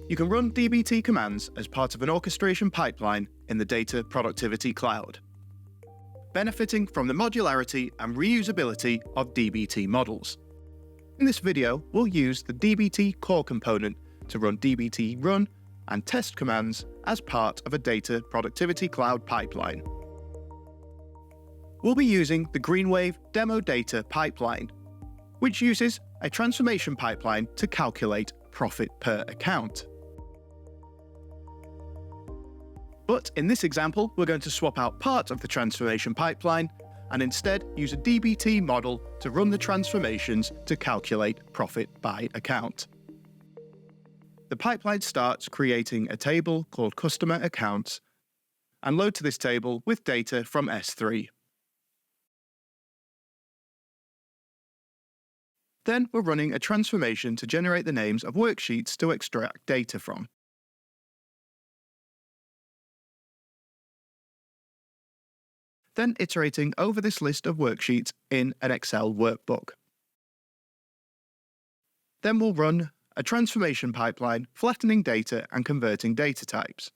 You can run dbt commands as part of an orchestration pipeline in the Data Productivity Cloud, benefiting from the modularity and reusability of dbt models. In this video, we'll use the dbt core component to run dbt run and test commands as part of a Data Productivity Cloud pipeline. We'll be using the Greenwave Demo Data Pipeline, which uses a transformation pipeline to calculate profit per account. But in this example, we're going to swap out part of the transformation pipeline and instead use a dbt model to run the transformations to calculate profit by account. The pipeline starts creating a table called Customer Accounts and load to this table with data from S3. Then we're running a transformation to generate the names of worksheets to extract data from. Then iterating over this list of worksheets in an Excel workbook. Then we'll run a transformation pipeline flattening data and converting data types.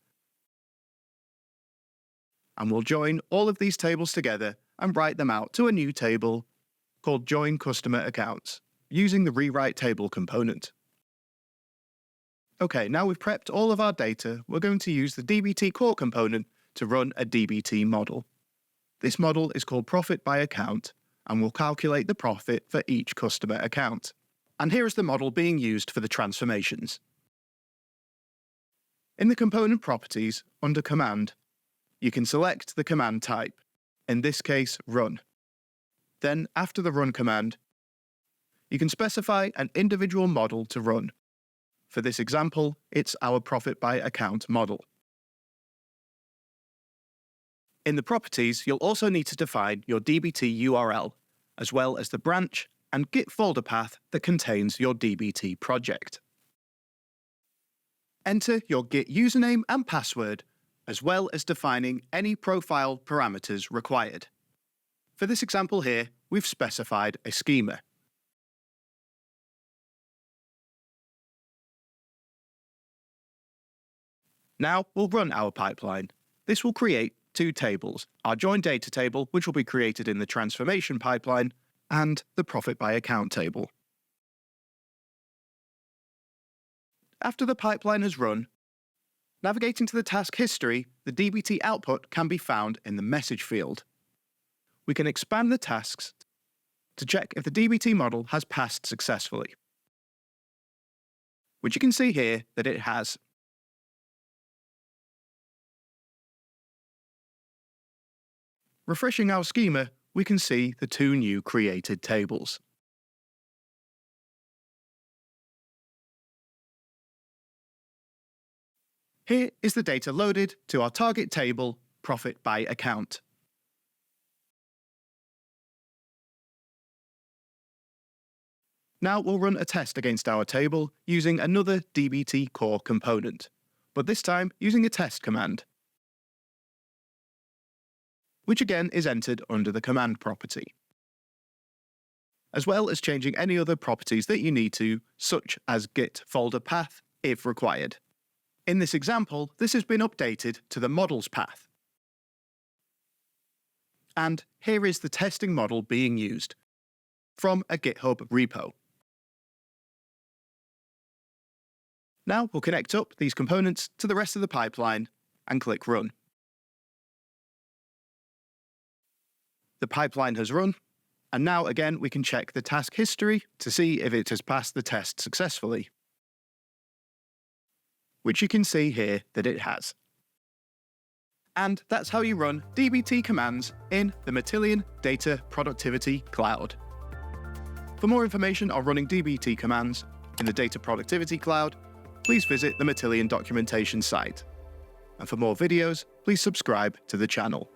And we'll join all of these tables together and write them out to a new table called Join Customer Accounts, using the Rewrite Table component. Okay, now we've prepped all of our data, we're going to use the dbt core component to run a dbt model. This model is called Profit by Account and will calculate the profit for each customer account. And here is the model being used for the transformations. In the component properties, under Command, you can select the command type, in this case Run. Then, after the Run command, you can specify an individual model to run. For this example, it's our Profit by Account model. In the properties, you'll also need to define your dbt URL, as well as the branch and Git folder path that contains your dbt project. Enter your Git username and password, as well as defining any profile parameters required. For this example here, we've specified a schema. Now we'll run our pipeline. This will create two tables, our join data table, which will be created in the transformation pipeline, and the profit by account table. After the pipeline has run, navigating to the task history, the dbt output can be found in the message field. We can expand the tasks to check if the dbt model has passed successfully, which you can see here that it has. Refreshing our schema, we can see the two new created tables. Here is the data loaded to our target table, Profit by Account. Now we'll run a test against our table using another dbt core component, but this time using a test command, which again is entered under the command property, as well as changing any other properties that you need to, such as Git folder path, if required. In this example, this has been updated to the models path. And here is the testing model being used from a GitHub repo. Now we'll connect up these components to the rest of the pipeline and click Run. The pipeline has run, and now again we can check the task history to see if it has passed the test successfully, which you can see here that it has. And that's how you run dbt commands in the Matillion Data Productivity Cloud. For more information on running dbt commands in the Data Productivity Cloud, please visit the Matillion documentation site. And for more videos, please subscribe to the channel.